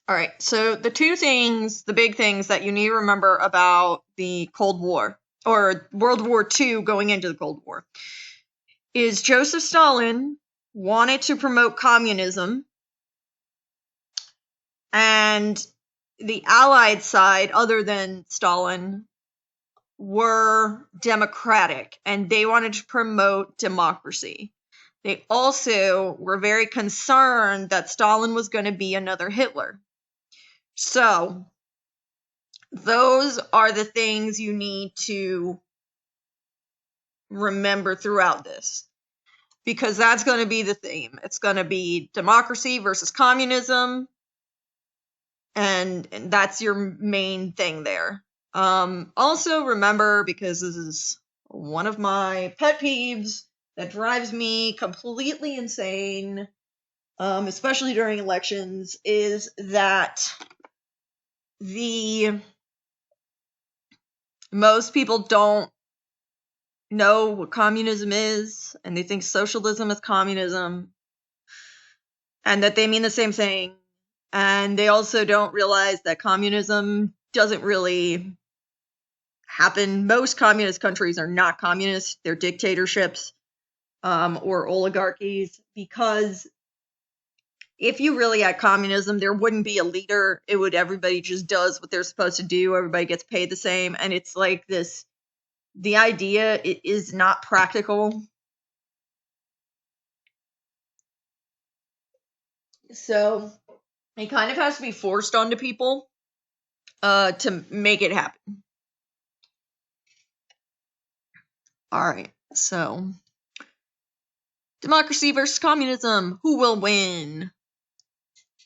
All right. So the big things that you need to remember about the Cold War or World War II going into the Cold War is Joseph Stalin wanted to promote communism, and the Allied side, other than Stalin, were democratic, and they wanted to promote democracy. They also were very concerned that Stalin was going to be another Hitler. So, those are the things you need to remember throughout this, because that's going to be the theme. It's going to be democracy versus communism, and that's your main thing there. Also remember, because this is one of my pet peeves that drives me completely insane, especially during elections, is that most people don't know what communism is, and they think socialism is communism, and that they mean the same thing. And they also don't realize that communism doesn't really happen. Most communist countries are not communist, they're dictatorships, or oligarchies, because if you really had communism, there wouldn't be a leader. Everybody just does what they're supposed to do. Everybody gets paid the same. And it's like this, the idea is not practical. So it kind of has to be forced onto people to make it happen. All right, so democracy versus communism. Who will win?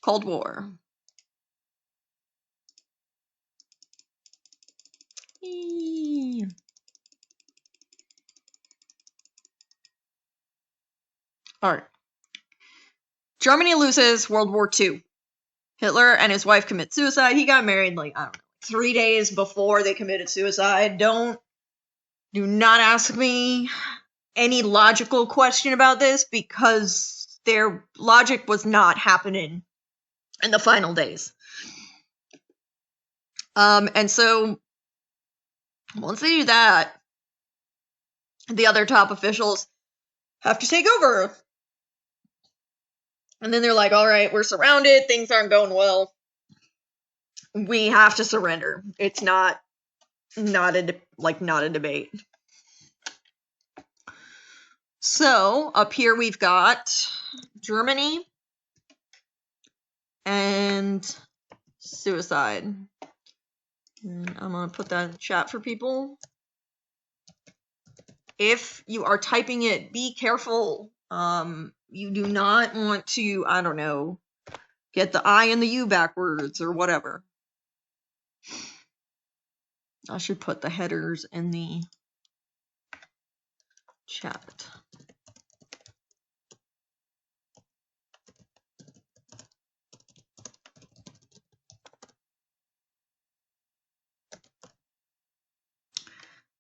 Cold War. Eee. All right. Germany loses World War II. Hitler and his wife commit suicide. He got married, like, I don't know, 3 days before they committed suicide. Do not ask me any logical question about this, because their logic was not happening in the final days. And so once they do that, the other top officials have to take over. And then they're like, all right, we're surrounded, things aren't going well, we have to surrender. It's not a debate. So up here we've got Germany and suicide. And I'm gonna put that in the chat for people. If you are typing it, be careful. You do not want to, I don't know, get the I and the U backwards or whatever. I should put the headers in the chat.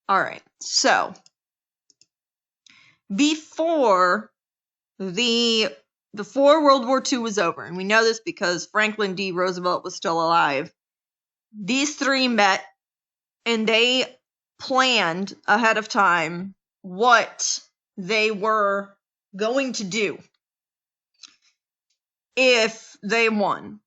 All right, so before World War II was over, and we know this because Franklin D. Roosevelt was still alive, these three met and they planned ahead of time what they were going to do if they won.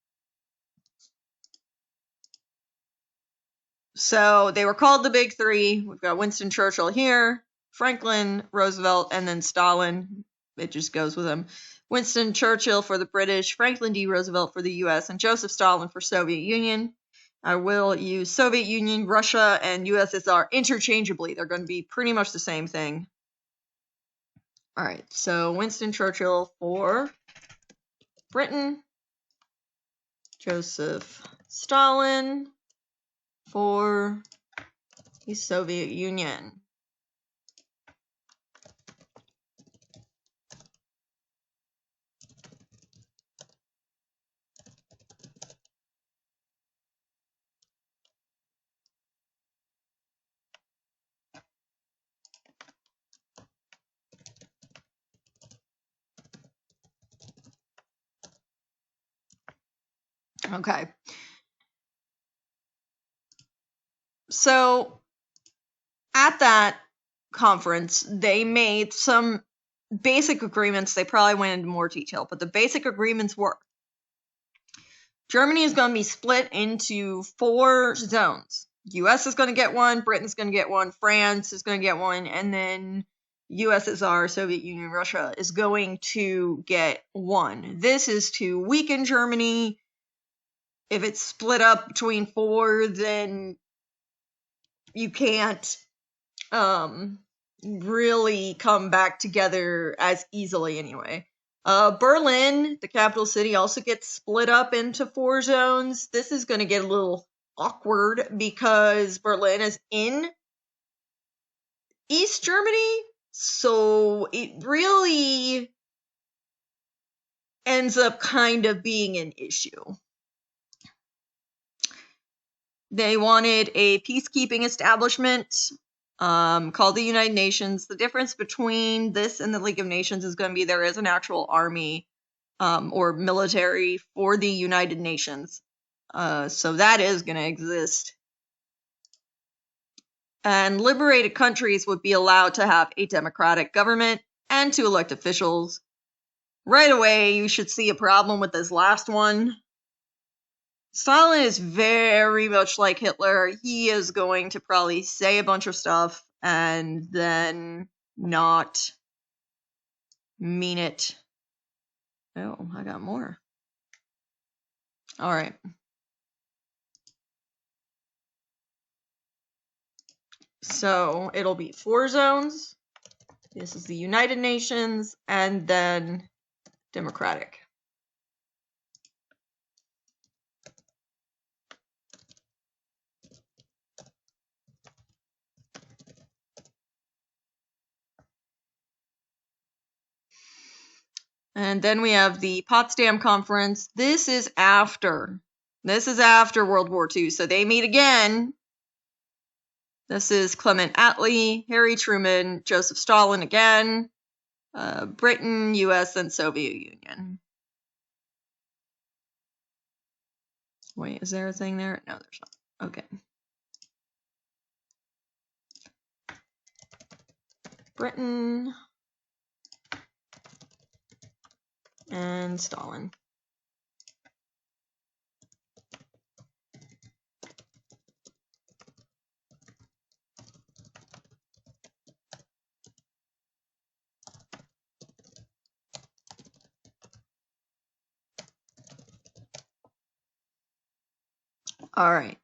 So they were called the Big Three. We've got Winston Churchill here, Franklin, Roosevelt, and then Stalin. It just goes with him. Winston Churchill for the British, Franklin D. Roosevelt for the US, and Joseph Stalin for Soviet Union. I will use Soviet Union, Russia, and USSR interchangeably. They're going to be pretty much the same thing. All right, so Winston Churchill for Britain, Joseph Stalin for the Soviet Union. Okay. So at that conference, they made some basic agreements. They probably went into more detail, but the basic agreements were Germany is going to be split into 4 zones. US is going to get one, Britain's going to get one, France is going to get one, and then USSR, Soviet Union, Russia is going to get one. This is to weaken Germany. If it's split up between 4, then you can't really come back together as easily anyway. Berlin, the capital city, also gets split up into 4 zones. This is going to get a little awkward because Berlin is in East Germany, so it really ends up kind of being an issue. They wanted a peacekeeping establishment called the United Nations. The difference between this and the League of Nations is going to be there is an actual army or military for the United Nations. So that is going to exist. And liberated countries would be allowed to have a democratic government and to elect officials. Right away, you should see a problem with this last one. Stalin is very much like Hitler. He is going to probably say a bunch of stuff and then not mean it. Oh, I got more. All right. So it'll be 4 zones. This is the United Nations and then democratic. And then we have the Potsdam Conference. This is after World War II. So they meet again. This is Clement Attlee, Harry Truman, Joseph Stalin again, Britain, US, and Soviet Union. Wait, is there a thing there? No, there's not. Okay. Britain and Stalin. All right.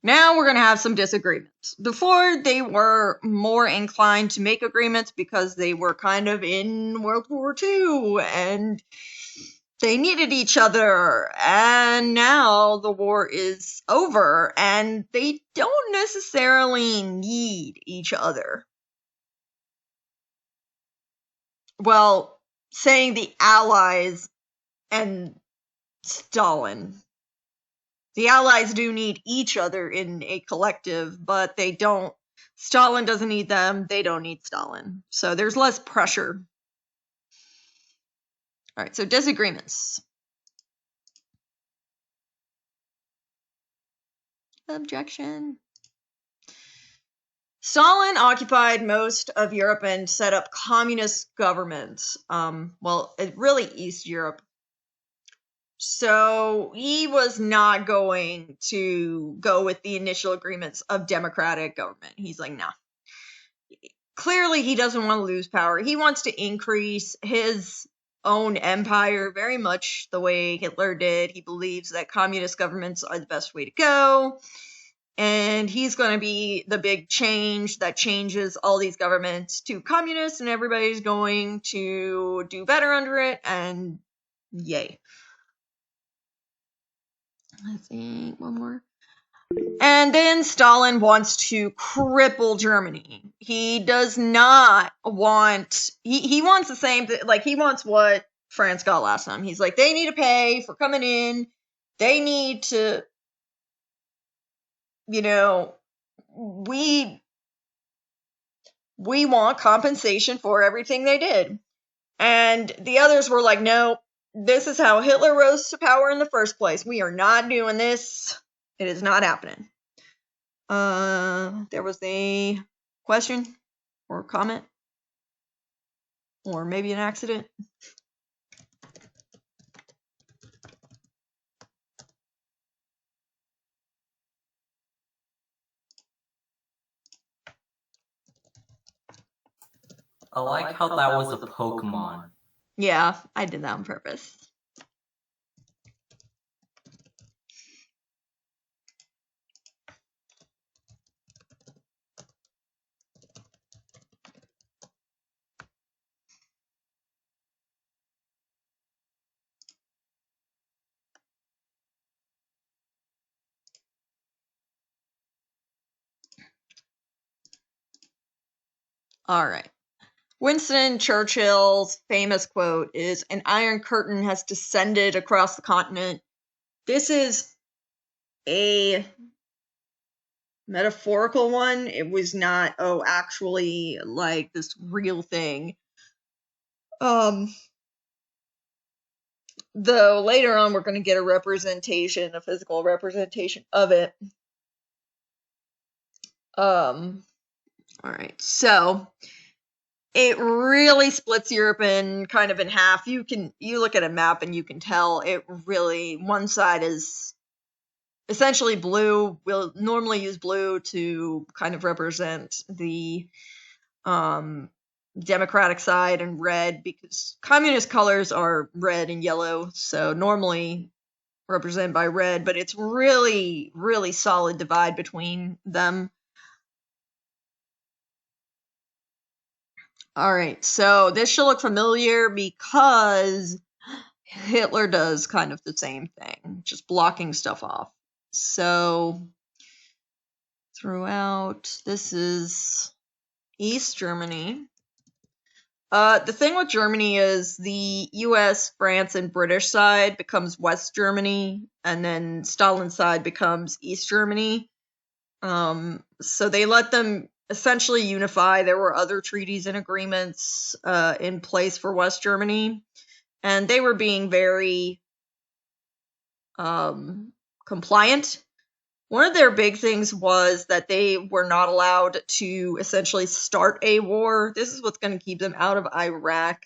Now we're going to have some disagreements. Before, they were more inclined to make agreements because they were kind of in World War II and they needed each other. And now the war is over and they don't necessarily need each other. Well, saying the Allies and Stalin. The Allies do need each other in a collective, but they don't. Stalin doesn't need them. They don't need Stalin. So there's less pressure. All right, so disagreements. Objection. Stalin occupied most of Europe and set up communist governments. Well, really East Europe. So he was not going to go with the initial agreements of democratic government. He's like, nah. Clearly, he doesn't want to lose power. He wants to increase his own empire very much the way Hitler did. He believes that communist governments are the best way to go. And he's going to be the big change that changes all these governments to communist, and everybody's going to do better under it, and yay. I think one more. And then Stalin wants to cripple Germany. He does not want, he wants the same, like he wants what France got last time. He's like, they need to pay for coming in. They need to, you know, we want compensation for everything they did. And the others were like, no, this is how Hitler rose to power in the first place. We are not doing this. It is not happening. There was a question or comment, or maybe an accident. I like how that was a Pokemon. Yeah, I did that on purpose. All right. Winston Churchill's famous quote is, "An iron curtain has descended across the continent." This is a metaphorical one. It was not, actually like this real thing. Though later on we're going to get a physical representation of it. All right, so it really splits Europe in half. You look at a map and you can tell it really, one side is essentially blue. We'll normally use blue to kind of represent the Democratic side, and red because communist colors are red and yellow, so normally represented by red, but it's really, really solid divide between them. All right, so this should look familiar because Hitler does kind of the same thing, just blocking stuff off. So throughout, this is East Germany. The thing with Germany is the US, France, and British side becomes West Germany, and then Stalin's side becomes East Germany. So they let them essentially unify. There were other treaties and agreements in place for West Germany, and they were being very compliant. One of their big things was that they were not allowed to essentially start a war. This is what's going to keep them out of Iraq.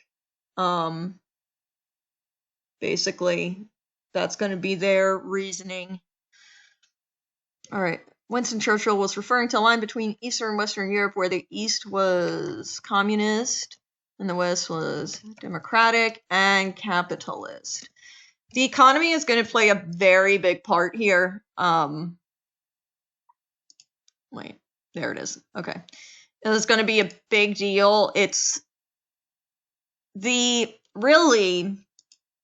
Basically, that's going to be their reasoning. All right. Winston Churchill was referring to a line between Eastern and Western Europe where the East was communist and the West was democratic and capitalist. The economy is going to play a very big part here. Wait, there it is. Okay. It's going to be a big deal. It's the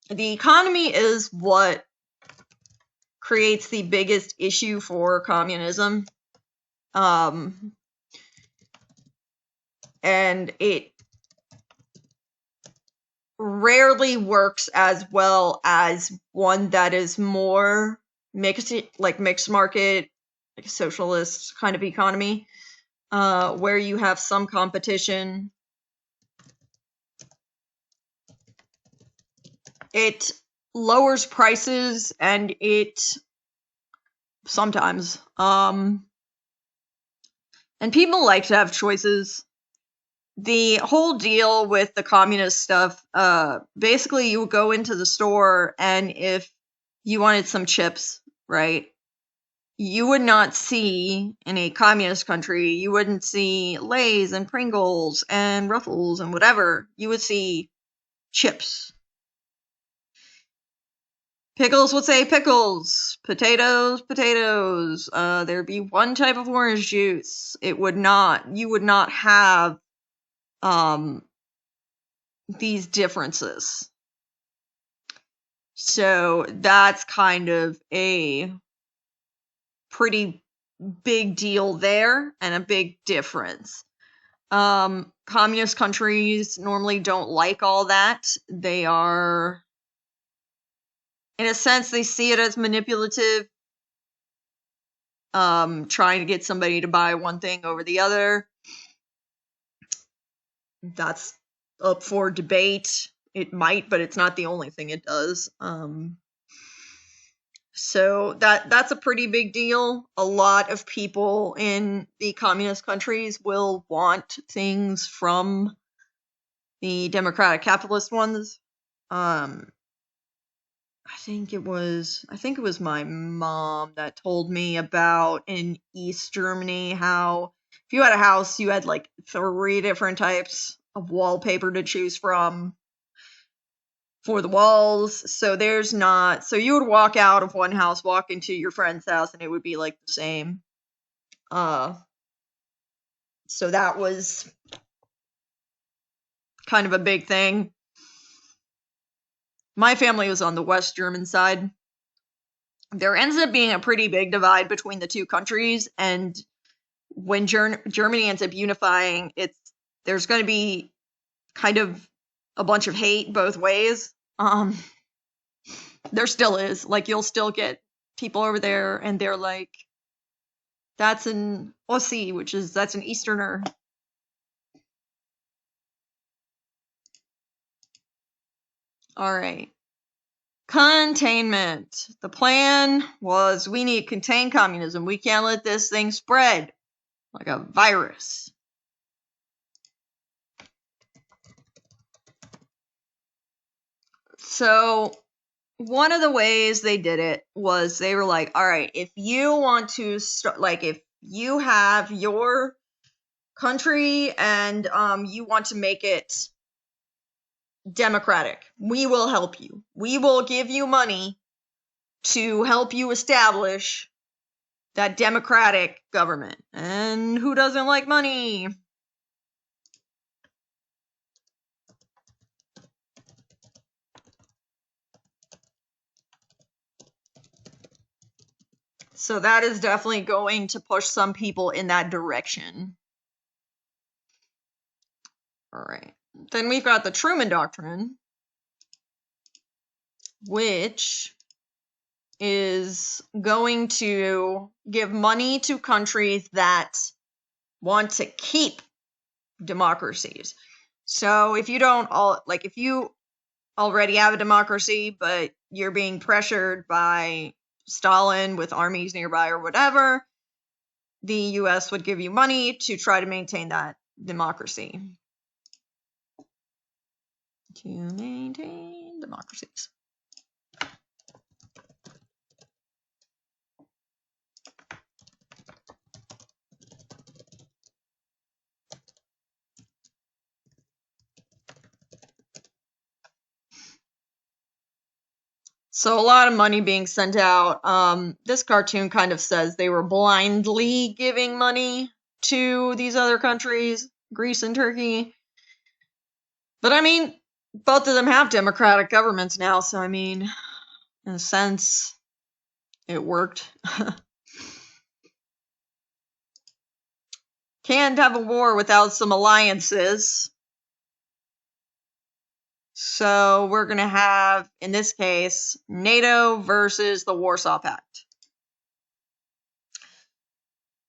economy is what creates the biggest issue for communism. And it rarely works as well as one that is more mixed market, like a socialist kind of economy, where you have some competition. It lowers prices, and it sometimes, and people like to have choices. The whole deal with the communist stuff, basically you would go into the store, and if you wanted some chips, right, you would not see, in a communist country, you wouldn't see Lay's and Pringles and Ruffles and whatever. You would see chips. Pickles would say pickles. Potatoes, potatoes. There'd be one type of orange juice. You would not have these differences. So that's kind of a pretty big deal there, and a big difference. Communist countries normally don't like all that. They are, in a sense, they see it as manipulative, trying to get somebody to buy one thing over the other. That's up for debate. it might, but it's not the only thing it does. So that's a pretty big deal. A lot of people in the communist countries will want things from the democratic capitalist ones. I think it was my mom that told me about in East Germany how if you had a house, you had like 3 different types of wallpaper to choose from for the walls. So you would walk out of one house, walk into your friend's house, and it would be like the same. So that was kind of a big thing. My family was on the West German side. There ends up being a pretty big divide between the two countries, and when Germany ends up unifying, there's going to be kind of a bunch of hate both ways. There still is. Like, you'll still get people over there, and they're like, that's an Ossi, that's an Easterner. All right. Containment. The plan was we need to contain communism. We can't let this thing spread like a virus. So one of the ways they did it was they were like, all right, if you want to start, like if you have your country and you want to make it democratic, we will help you. We will give you money to help you establish that democratic government. And who doesn't like money? So that is definitely going to push some people in that direction. All right. Then we've got the Truman Doctrine, which is going to give money to countries that want to keep democracies. So if you if you already have a democracy, but you're being pressured by Stalin with armies nearby or whatever, the US would give you money to try to maintain that democracy. To maintain democracies. So a lot of money being sent out. This cartoon kind of says they were blindly giving money to these other countries, Greece and Turkey. But I mean, both of them have democratic governments now, so I mean, in a sense, it worked. Can't have a war without some alliances. So we're going to have, in this case, NATO versus the Warsaw Pact.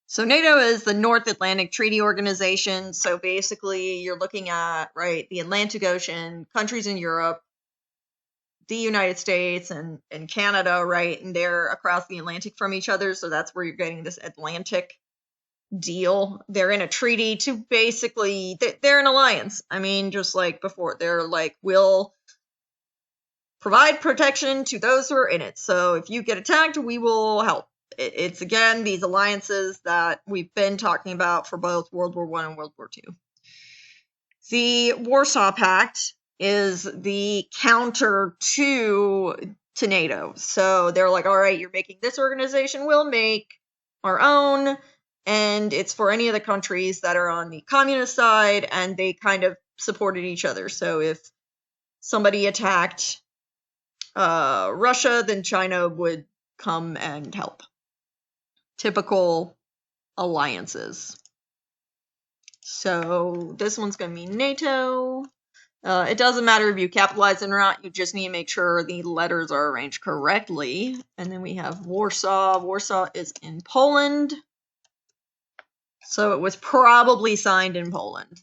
So NATO is the North Atlantic Treaty Organization. So basically you're looking at, right, the Atlantic Ocean, countries in Europe, the United States and Canada, right? And they're across the Atlantic from each other. So that's where you're getting this Atlantic deal. They're in a treaty to basically, they're an alliance. I mean, just like before, they're like, we'll provide protection to those who are in it. So if you get attacked, we will help. It's again these alliances that we've been talking about for both World War I and World War II. The Warsaw Pact is the counter to NATO. So they're like, all right, you're making this organization, we'll make our own. And it's for any of the countries that are on the communist side, and they kind of supported each other. So if somebody attacked Russia, then China would come and help. Typical alliances. So this one's going to be NATO. It doesn't matter if you capitalize it or not. You just need to make sure the letters are arranged correctly. And then we have Warsaw. Warsaw is in Poland. So it was probably signed in Poland.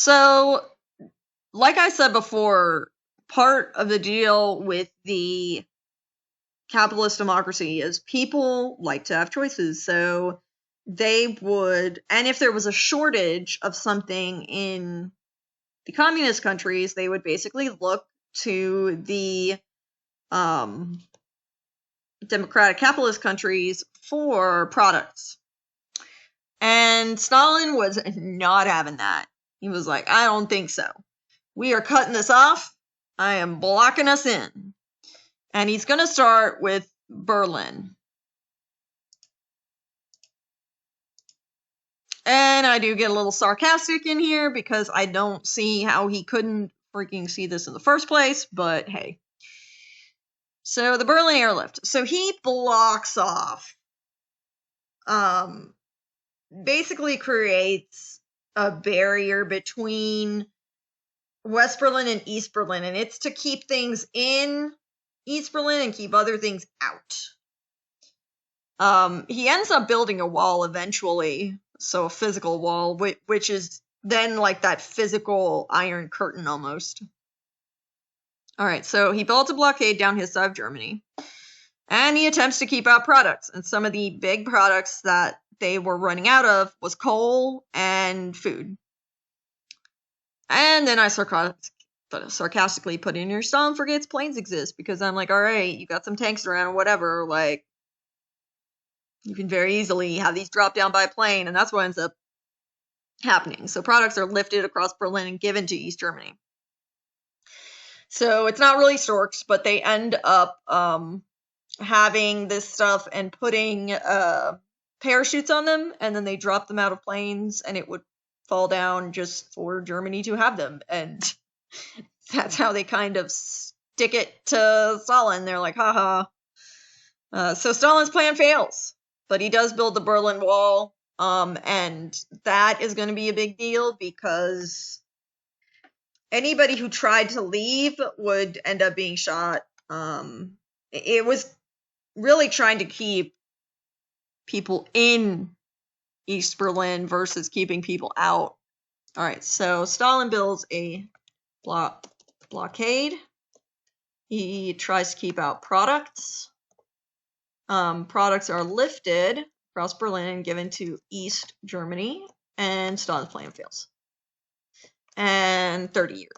So, like I said before, part of the deal with the capitalist democracy is people like to have choices. So they would, and if there was a shortage of something in the communist countries, they would basically look to the democratic capitalist countries for products. And Stalin was not having that. He was like, I don't think so. We are cutting this off. I am blocking us in. And he's going to start with Berlin. And I do get a little sarcastic in here because I don't see how he couldn't freaking see this in the first place, but hey. So the Berlin airlift. So he blocks off, basically creates a barrier between West Berlin and East Berlin, and it's to keep things in East Berlin and keep other things out. He ends up building a wall eventually, so a physical wall, which is then like that physical Iron Curtain almost. All right, so he built a blockade down his side of Germany, and he attempts to keep out products. And some of the big products that they were running out of was coal and food. And then I sarcastically put in here, Stalin forgets planes exist, because I'm like, all right, you got some tanks around, whatever, like, you can very easily have these drop down by plane, and that's what ends up happening. So products are lifted across Berlin and given to East Germany. So it's not really storks, but they end up having this stuff and putting parachutes on them, and then they drop them out of planes, and it would fall down just for Germany to have them. And that's how they kind of stick it to Stalin. They're like, haha. So Stalin's plan fails, but he does build the Berlin Wall, and that is going to be a big deal because anybody who tried to leave would end up being shot. It was really trying to keep people in East Berlin versus keeping people out. All right, so Stalin builds a blockade. He tries to keep out products. Products are lifted across Berlin and given to East Germany, and Stalin's plan fails. And 30 years.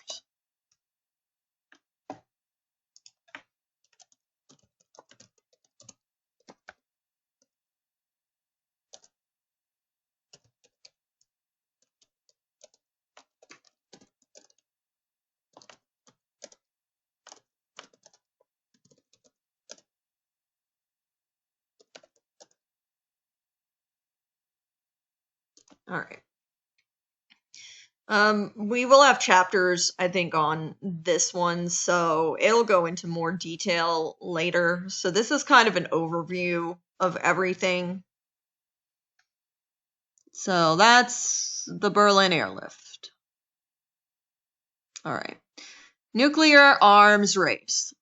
All right. We will have chapters, I think, on this one, so it'll go into more detail later. So this is kind of an overview of everything. So that's the Berlin airlift. All right. Nuclear arms race.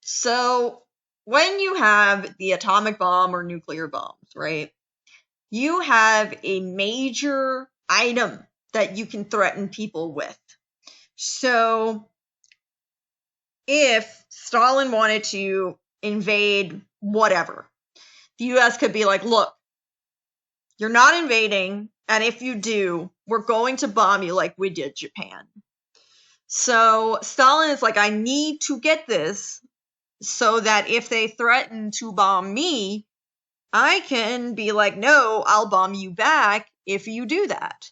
So when you have the atomic bomb or nuclear bombs, right, you have a major item that you can threaten people with. So if Stalin wanted to invade whatever, the US could be like, look, you're not invading, and if you do, we're going to bomb you like we did Japan. So Stalin is like, I need to get this so that if they threaten to bomb me, I can be like, no, I'll bomb you back if you do that.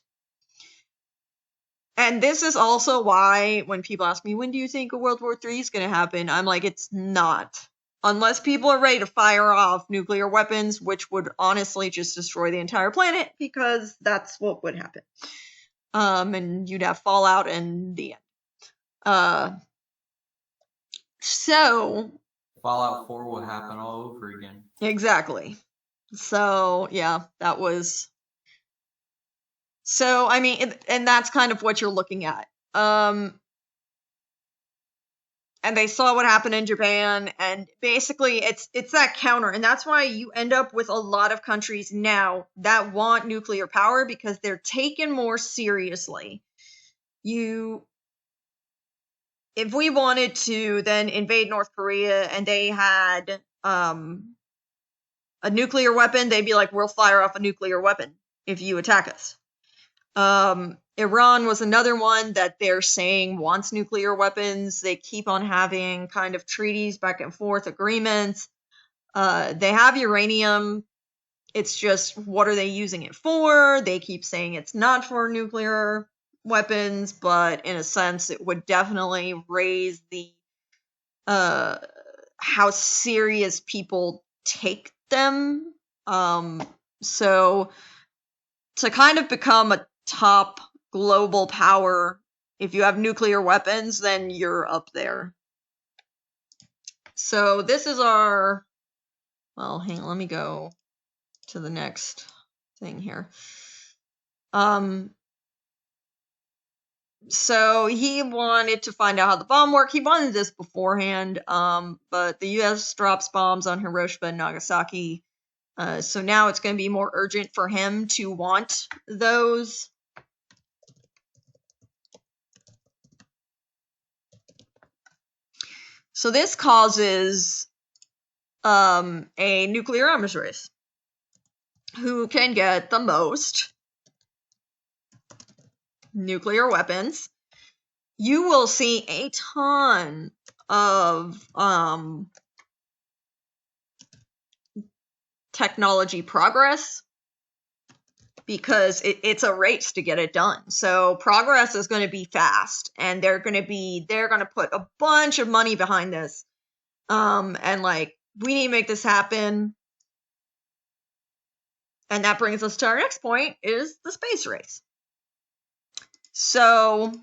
And this is also why when people ask me, when do you think a World War III is going to happen? I'm like, it's not. Unless people are ready to fire off nuclear weapons, which would honestly just destroy the entire planet, because that's what would happen. And you'd have fallout in the end. So Fallout 4 will happen all over again. Exactly. So, yeah, that was... So, I mean, and that's kind of what you're looking at. and they saw what happened in Japan, and basically it's that counter, and that's why you end up with a lot of countries now that want nuclear power, because they're taken more seriously. If we wanted to then invade North Korea and they had a nuclear weapon, they'd be like, we'll fire off a nuclear weapon if you attack us. Iran was another one that they're saying wants nuclear weapons. They keep on having kind of treaties back and forth, agreements. They have uranium. It's just, what are they using it for? They keep saying it's not for nuclear weapons, but in a sense, it would definitely raise the how serious people take them. So to kind of become a top global power, if you have nuclear weapons, then you're up there. So this is our, well, hang on, let me go to the next thing here. So he wanted to find out how the bomb worked. He wanted this beforehand, but the US drops bombs on Hiroshima and Nagasaki. So now it's going to be more urgent for him to want those. So this causes a nuclear arms race. Who can get the most nuclear weapons? You will see a ton of technology progress, because it's a race to get it done. So progress is going to be fast, and they're going to put a bunch of money behind this. And like, we need to make this happen. And that brings us to our next point, is the space race. So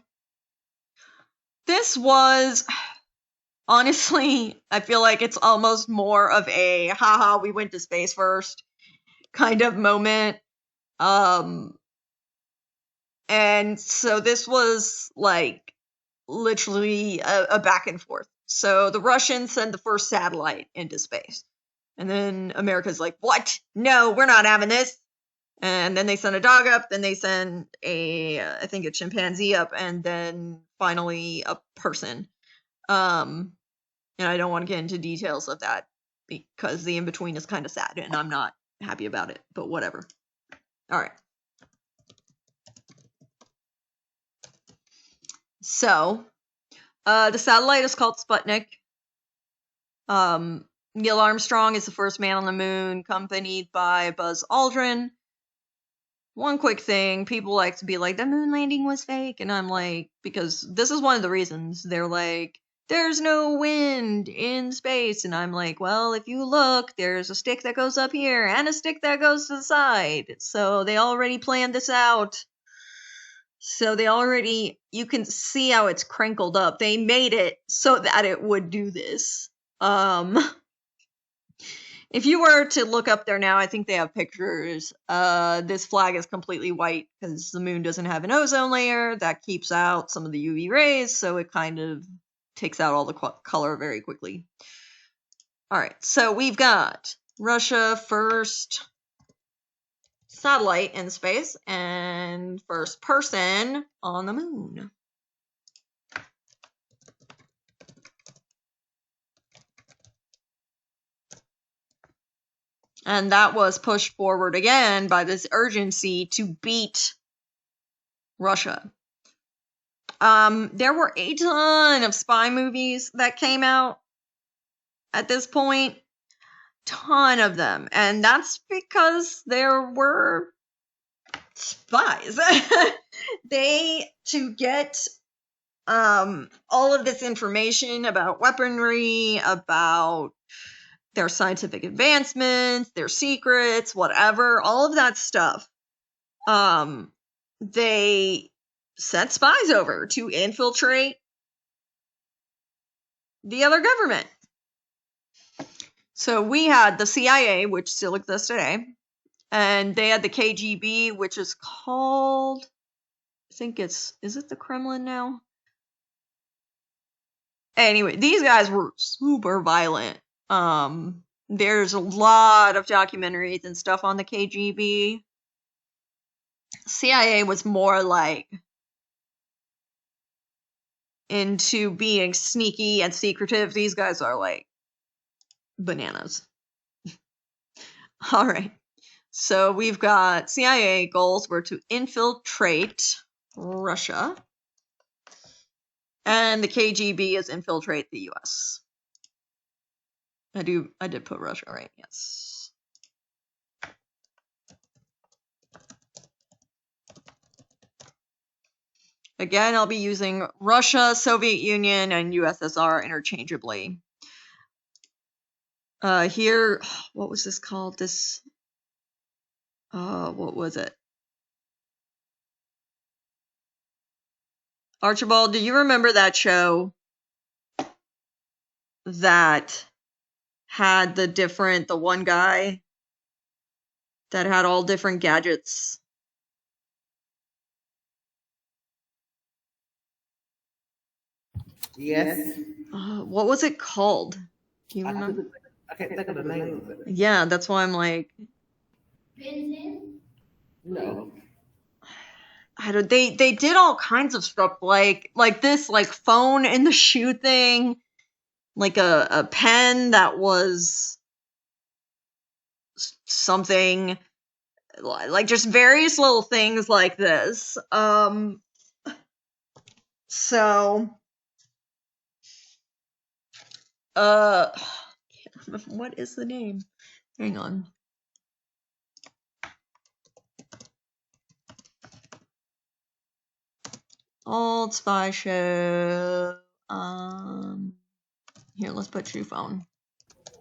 this was, honestly, I feel like it's almost more of a haha, we went to space first kind of moment. And so this was like literally a back and forth. So the Russians send the first satellite into space, and then America's like, what? No, we're not having this. And then they send a dog up, then they send I think a chimpanzee up, and then finally a person. And I don't want to get into details of that, because the in-between is kind of sad, and I'm not happy about it, but whatever. All right. So, the satellite is called Sputnik. Neil Armstrong is the first man on the moon, accompanied by Buzz Aldrin. One quick thing, people like to be like, the moon landing was fake, and I'm like, because this is one of the reasons. They're like, there's no wind in space, and I'm like, well, if you look, there's a stick that goes up here, and a stick that goes to the side, so they already planned this out. So you can see how it's crinkled up. They made it so that it would do this. If you were to look up there now, I think they have pictures. This flag is completely white because the moon doesn't have an ozone layer that keeps out some of the UV rays, so it kind of takes out all the color very quickly. All right, so we've got Russia first satellite in space and first person on the moon. And that was pushed forward again by this urgency to beat Russia. There were a ton of spy movies that came out at this point. Ton of them. And that's because there were spies. To get all of this information about weaponry, about their scientific advancements, their secrets, whatever, all of that stuff. They sent spies over to infiltrate the other government. So we had the CIA, which still exists today, and they had the KGB, which is called, I think is it the Kremlin now? Anyway, these guys were super violent. There's a lot of documentaries and stuff on the KGB. CIA was more like into being sneaky and secretive. These guys are like bananas. All right. So we've got CIA goals were to infiltrate Russia, and the KGB is infiltrate the US. I did put Russia right, yes. Again, I'll be using Russia, Soviet Union, and USSR interchangeably. Here, what was this called? What was it? Archibald, do you remember that show that had the one guy that had all different gadgets? Yes. What was it called? Do you remember? I can't think of the name of it. Yeah, that's why I'm like, No. they did all kinds of stuff like this, like phone in the shoe thing, like a pen that was something, like just various little things like this. So what is the name? Hang on. Old spy show. Here, let's put shoe phone.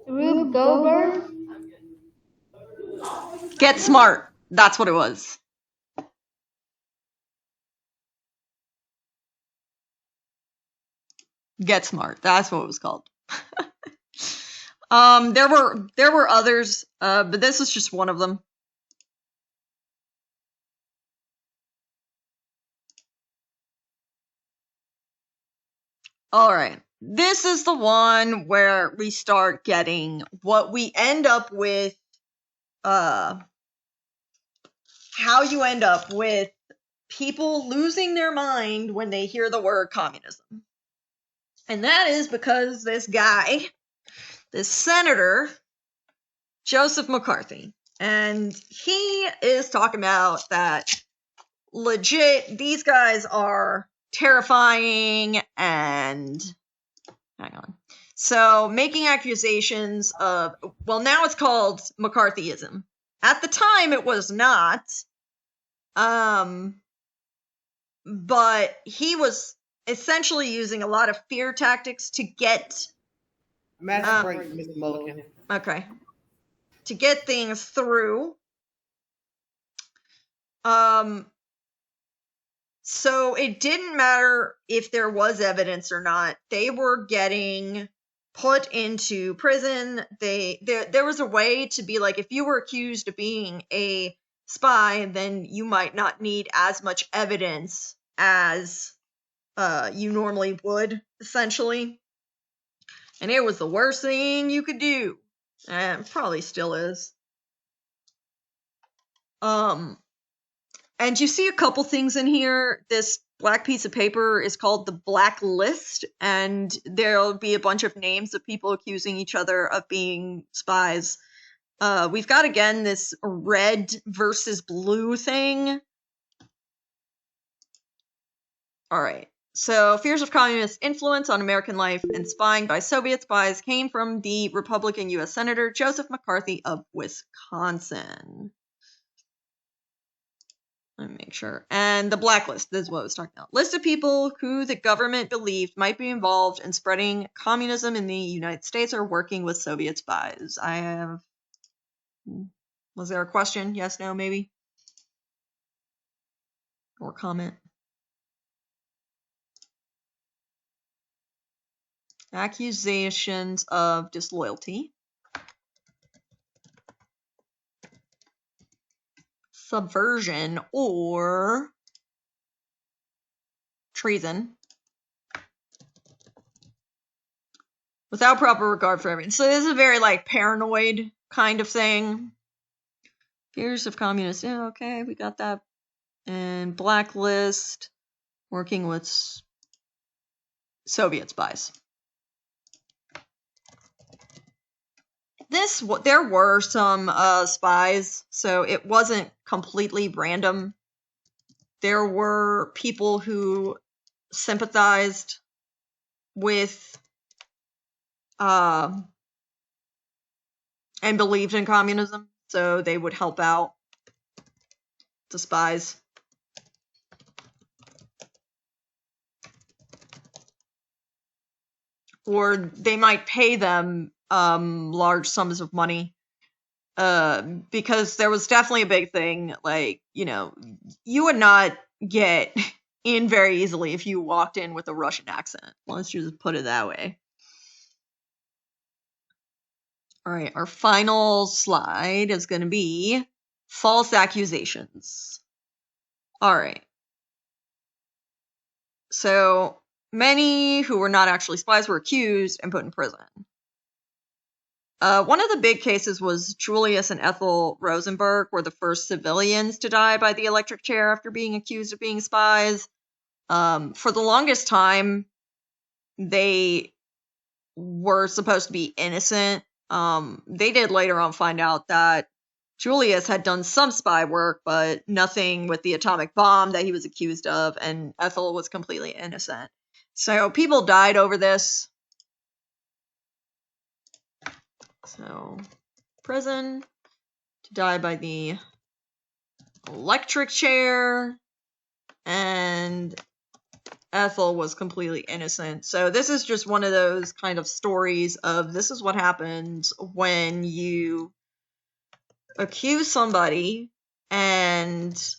Rube Goldberg. Get Smart. That's what it was. Get Smart. That's what it was called. There were others, but this is just one of them. All right. This is the one where we start getting what we end up with, how you end up with people losing their mind when they hear the word communism. And that is because this guy, this senator, Joseph McCarthy, and he is talking about that legit, these guys are terrifying and hang on. So making accusations of, well, now it's called McCarthyism. At the time it was not. But he was essentially using a lot of fear tactics to get Match break, Mr. Mulligan. okay. To get things through. So it didn't matter if there was evidence or not. They were getting put into prison. There was a way to be like, if you were accused of being a spy, then you might not need as much evidence as you normally would, essentially. And it was the worst thing you could do. And probably still is. And you see a couple things in here. This black piece of paper is called the Blacklist, and there'll be a bunch of names of people accusing each other of being spies. We've got, again, this red versus blue thing. All right. So, fears of communist influence on American life and spying by Soviet spies came from the Republican U.S. Senator Joseph McCarthy of Wisconsin. Let me make sure. And the Blacklist, this is what I was talking about. List of people who the government believed might be involved in spreading communism in the United States or working with Soviet spies. I have... Was there a question? Yes, no, maybe? Or comment? Accusations of disloyalty. Subversion or treason. without proper regard for everything. So this is a very like paranoid kind of thing. Fears of communists. Yeah, okay, we got that. And blacklist, working with Soviet spies. There were some spies, so it wasn't completely random. There were people who sympathized with and believed in communism, so they would help out the spies. Or they might pay them large sums of money. Because there was definitely a big thing, like, you would not get in very easily if you walked in with a Russian accent. Let's just put it that way. All right, our final slide is going to be false accusations. All right. So many who were not actually spies were accused and put in prison. One of the big cases was Julius and Ethel Rosenberg were the first civilians to die by the electric chair after being accused of being spies. For the longest time, they were supposed to be innocent. They did later on find out that Julius had done some spy work, but nothing with the atomic bomb that he was accused of, and Ethel was completely innocent. So people died over this. So, prison, to die by the electric chair, and Ethel was completely innocent. So this is just one of those kind of stories of this is what happens when you accuse somebody and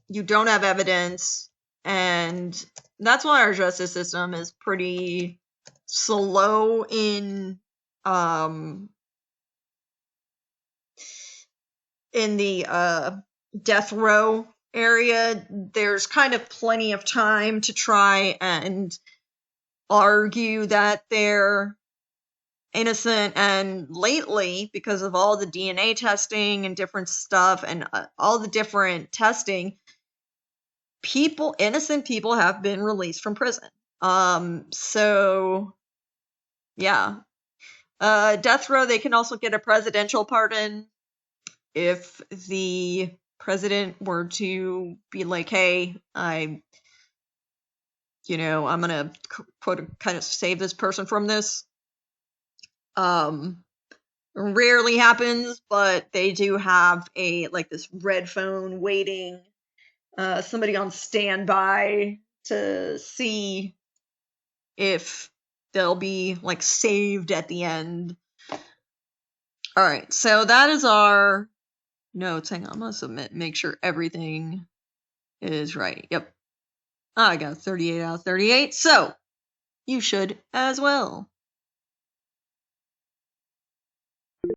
you don't have evidence, and that's why our justice system is pretty slow in the death row area. There's kind of plenty of time to try and argue that they're innocent, and lately, because of all the DNA testing and different stuff and all the different testing, innocent people have been released from prison. So yeah. Death row, they can also get a presidential pardon if the president were to be like, hey, I'm gonna kind of save this person from this. Rarely happens, but they do have this red phone waiting, somebody on standby to see if they'll be saved at the end. All right, so that is our notes. Hang on, I'm gonna make sure everything is right. Yep. I got 38 out of 38, so you should as well.